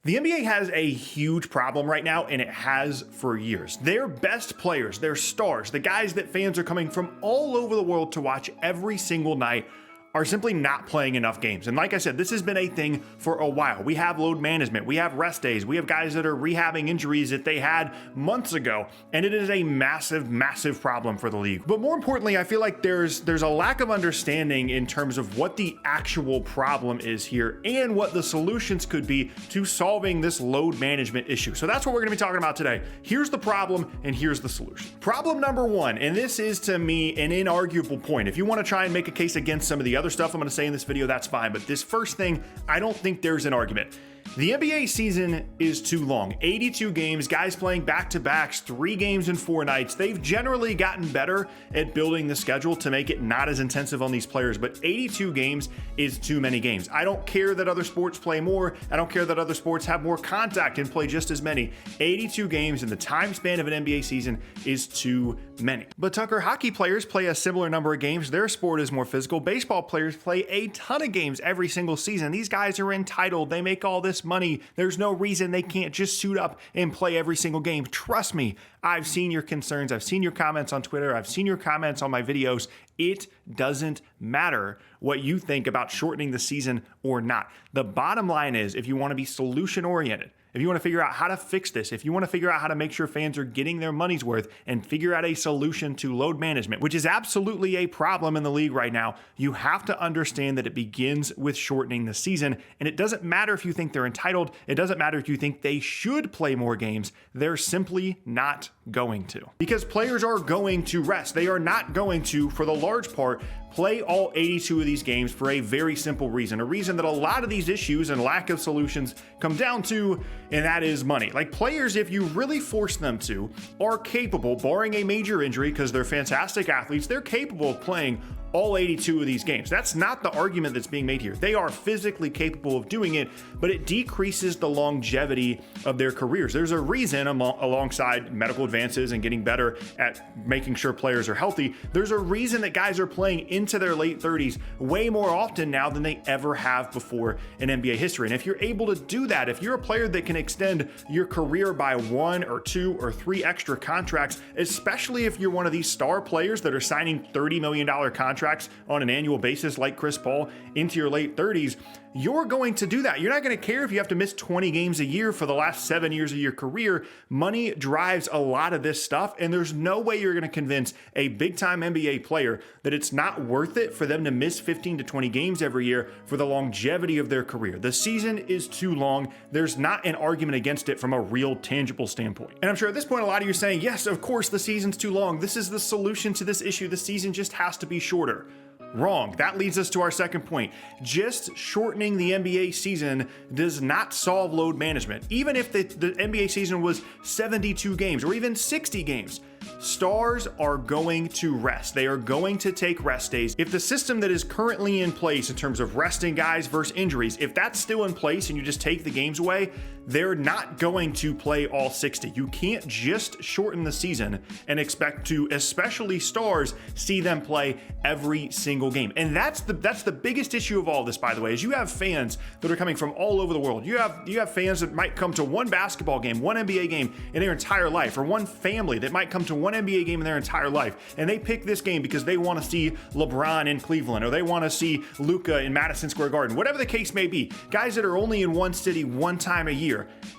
The NBA has a huge problem right now, and it has for years. Their best players, their stars, the guys that fans are coming from all over the world to watch every single night, are simply not playing enough games. And like I said, this has been a thing for a while. We have load management, we have rest days, we have guys that are rehabbing injuries that they had months ago, and it is a massive, massive problem for the league. But more importantly, I feel like there's a lack of understanding in terms of what the actual problem is here and what the solutions could be to solving this load management issue. So that's what we're gonna be talking about today. Here's the problem and here's the solution. Problem number one, and this is to me an inarguable point. If you wanna try and make a case against some of the other stuff I'm going to say in this video, that's fine. But this first thing, I don't think there's an argument. The NBA season is too long. 82 games, guys playing back-to-backs, 3 games in 4 nights. They've generally gotten better at building the schedule to make it not as intensive on these players, but 82 games is too many games. I don't care that other sports play more. I don't care that other sports have more contact and play just as many. 82 games in the time span of an NBA season is too many. But Tucker, hockey players play a similar number of games. Their sport is more physical. Baseball players play a ton of games every single season. These guys are entitled. They make all this money. There's no reason they can't just suit up and play every single game. Trust me, I've seen your concerns. I've seen your comments on Twitter. I've seen your comments on my videos. It doesn't matter what you think about shortening the season or not. The bottom line is, if you want to be solution oriented, if you want to figure out how to fix this, if you want to figure out how to make sure fans are getting their money's worth and figure out a solution to load management, which is absolutely a problem in the league right now, you have to understand that it begins with shortening the season. And it doesn't matter if you think they're entitled. It doesn't matter if you think they should play more games. They're simply not going to. Because players are going to rest. They are not going to, for the large part, play all 82 of these games for a very simple reason, a reason that a lot of these issues and lack of solutions come down to, and that is money. Like, players, if you really force them to, are capable, barring a major injury, because they're fantastic athletes, they're capable of playing all 82 of these games. That's not the argument that's being made here. They are physically capable of doing it, but it decreases the longevity of their careers. There's a reason, alongside medical advances and getting better at making sure players are healthy, there's a reason that guys are playing into their late 30s way more often now than they ever have before in NBA history. And if you're able to do that, if you're a player that can extend your career by 1 or 2 or 3 extra contracts, especially if you're one of these star players that are signing $30 million contracts on an annual basis like Chris Paul into your late 30s, you're going to do that. You're not going to care if you have to miss 20 games a year for the last 7 years of your career. Money drives a lot of this stuff, and there's no way you're going to convince a big-time NBA player that it's not worth it for them to miss 15 to 20 games every year for the longevity of their career. The season is too long. There's not an argument against it from a real tangible standpoint. And I'm sure at this point, a lot of you are saying, yes, of course, the season's too long. This is the solution to this issue. The season just has to be shorter. Wrong. That leads us to our second point. Just shortening the NBA season does not solve load management. Even if the NBA season was 72 games or even 60 games, stars are going to rest. They are going to take rest days. If the system that is currently in place in terms of resting guys versus injuries, if that's still in place and you just take the games away, they're not going to play all 60. You can't just shorten the season and expect to, especially stars, see them play every single game. And that's the biggest issue of all this, by the way, is you have fans that are coming from all over the world. You have fans that might come to one basketball game, one NBA game in their entire life, or one family that might come to one NBA game in their entire life, and they pick this game because they want to see LeBron in Cleveland, or they want to see Luka in Madison Square Garden, whatever the case may be. Guys that are only in one city one time a year,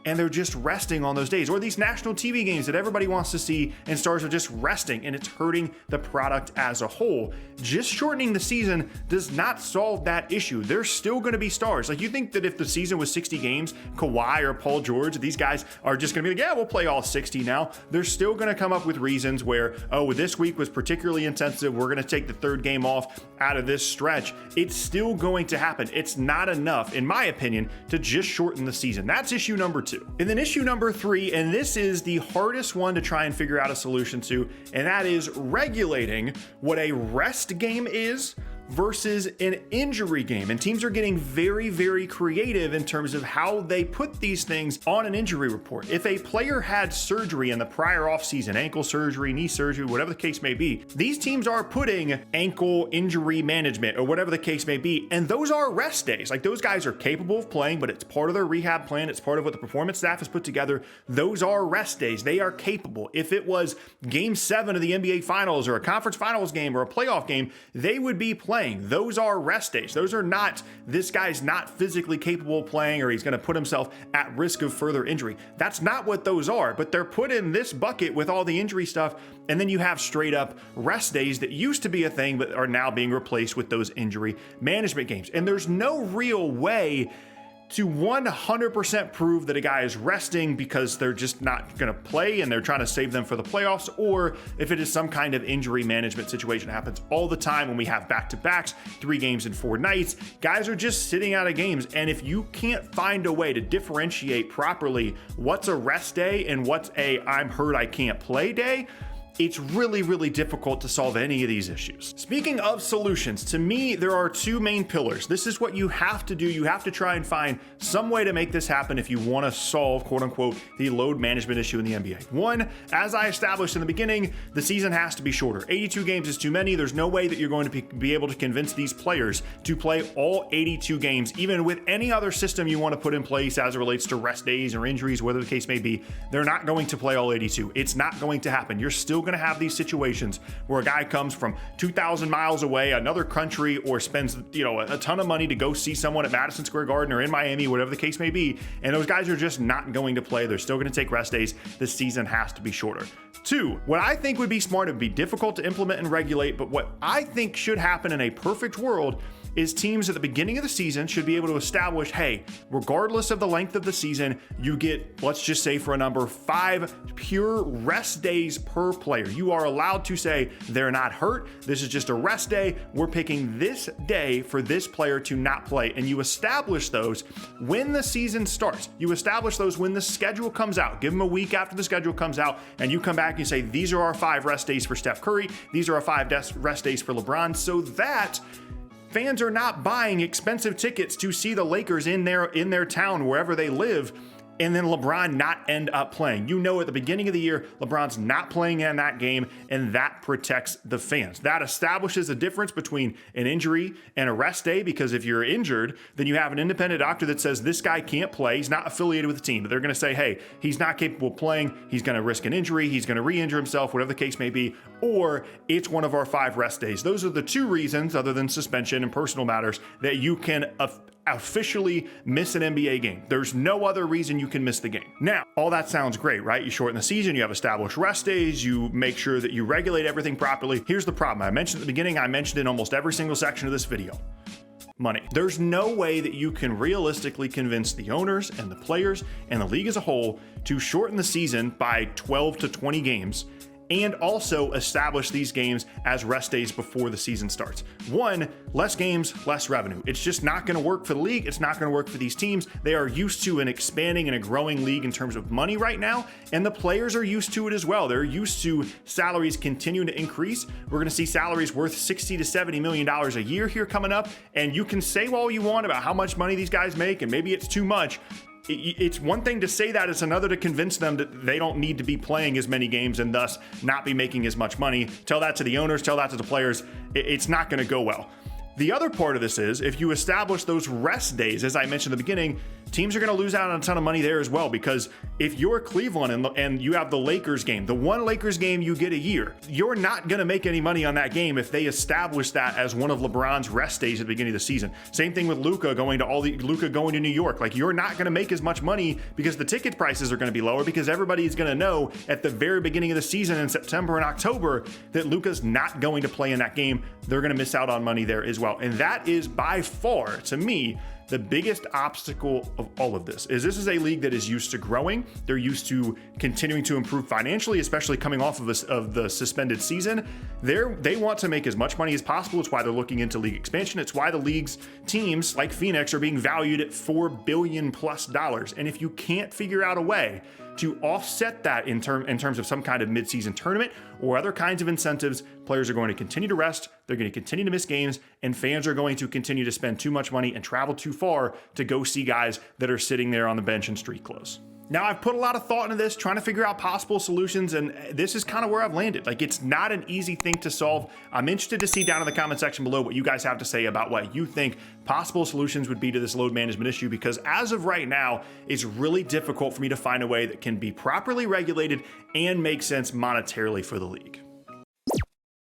and they're just resting on those days. Or these national TV games that everybody wants to see, and stars are just resting, and it's hurting the product as a whole. Just shortening the season does not solve that issue. There's still going to be stars. Like, you think that if the season was 60 games, Kawhi or Paul George, these guys are just going to be like, yeah, we'll play all 60 now. They're still going to come up with reasons where, oh, this week was particularly intensive, we're going to take the third game off out of this stretch. It's still going to happen. It's not enough, in my opinion, to just shorten the season. That's issue number 2. And then issue number 3, and this is the hardest one to try and figure out a solution to, and that is regulating what a rest game is versus an injury game. And teams are getting very, very creative in terms of how they put these things on an injury report. If a player had surgery in the prior offseason, ankle surgery, knee surgery, whatever the case may be, these teams are putting ankle injury management or whatever the case may be. And those are rest days. Like, those guys are capable of playing, but it's part of their rehab plan. It's part of what the performance staff has put together. Those are rest days. They are capable. If it was game 7 of the NBA finals or a conference finals game or a playoff game, they would be playing. Those are rest days. Those are not, this guy's not physically capable of playing or he's going to put himself at risk of further injury. That's not what those are, but they're put in this bucket with all the injury stuff. And then you have straight up rest days that used to be a thing, but are now being replaced with those injury management games. And there's no real way to 100% prove that a guy is resting because they're just not going to play and they're trying to save them for the playoffs, or if it is some kind of injury management situation. It happens all the time when we have back-to-backs, 3 games in 4 nights. Guys are just sitting out of games, and if you can't find a way to differentiate properly what's a rest day and what's a I'm hurt, I can't play day, it's really, really difficult to solve any of these issues. Speaking of solutions, to me, there are 2 main pillars. This is what you have to do. You have to try and find some way to make this happen if you want to solve, quote unquote, the load management issue in the NBA. 1, as I established in the beginning, the season has to be shorter. 82 games is too many. There's no way that you're going to be able to convince these players to play all 82 games, even with any other system you want to put in place as it relates to rest days or injuries, whatever the case may be. They're not going to play all 82. It's not going to happen. You're still going to have these situations where a guy comes from 2,000 miles away, another country, or spends a ton of money to go see someone at Madison Square Garden or in Miami, whatever the case may be, and those guys are just not going to play. They're still going to take rest days. The season has to be shorter. 2, what I think would be smart, it would be difficult to implement and regulate, but what I think should happen in a perfect world is teams at the beginning of the season should be able to establish, hey, regardless of the length of the season, you get, let's just say for a number, 5 pure rest days per player. You are allowed to say they're not hurt. This is just a rest day. We're picking this day for this player to not play. And you establish those when the season starts. You establish those when the schedule comes out. Give them a week after the schedule comes out, and you come back and you say, these are our 5 rest days for Steph Curry. These are our 5 rest days for LeBron, so that fans are not buying expensive tickets to see the Lakers in their town, wherever they live, and then LeBron not end up playing. You know, at the beginning of the year, LeBron's not playing in that game, and that protects the fans. That establishes a difference between an injury and a rest day, because if you're injured, then you have an independent doctor that says this guy can't play. He's not affiliated with the team, but they're going to say, hey, he's not capable of playing. He's going to risk an injury. He's going to re-injure himself, whatever the case may be, or it's one of our 5 rest days. Those are the 2 reasons, other than suspension and personal matters, that you can officially miss an NBA game. There's no other reason you can miss the game. Now, all that sounds great, right? You shorten the season, you have established rest days, you make sure that you regulate everything properly. Here's the problem. I mentioned at the beginning, I mentioned in almost every single section of this video. Money. There's no way that you can realistically convince the owners and the players and the league as a whole to shorten the season by 12 to 20 games and also establish these games as rest days before the season starts. 1, less games, less revenue. It's just not going to work for the league. It's not going to work for these teams. They are used to an expanding and a growing league in terms of money right now, and the players are used to it as well. They're used to salaries continuing to increase. We're going to see salaries worth $60 to $70 million a year here coming up, and you can say all you want about how much money these guys make, and maybe it's too much. It's one thing to say that, it's another to convince them that they don't need to be playing as many games and thus not be making as much money. Tell that to the owners, tell that to the players. It's not going to go well. The other part of this is, if you establish those rest days, as I mentioned in the beginning, teams are going to lose out on a ton of money there as well, because if you're Cleveland and you have the Lakers game, the one Lakers game you get a year, you're not going to make any money on that game if they establish that as one of LeBron's rest days at the beginning of the season. Same thing with Luka going to New York. Like, you're not going to make as much money because the ticket prices are going to be lower, because everybody's going to know at the very beginning of the season in September and October that Luka's not going to play in that game. They're going to miss out on money there as well. And that is by far, to me, the biggest obstacle of all of this. This is a league that is used to growing. They're used to continuing to improve financially, especially coming off of the suspended season. They want to make as much money as possible. It's why they're looking into league expansion. It's why the league's teams like Phoenix are being valued at $4 billion plus. And if you can't figure out a way to offset that in terms of some kind of midseason tournament or other kinds of incentives, players are going to continue to rest. they're going to continue to miss games, and fans are going to continue to spend too much money and travel too far to go see guys that are sitting there on the bench in street clothes. Now, I've put a lot of thought into this, trying to figure out possible solutions, and this is kind of where I've landed. Like, it's not an easy thing to solve. I'm interested to see down in the comment section below what you guys have to say about what you think possible solutions would be to this load management issue, because as of right now, it's really difficult for me to find a way that can be properly regulated and make sense monetarily for the league.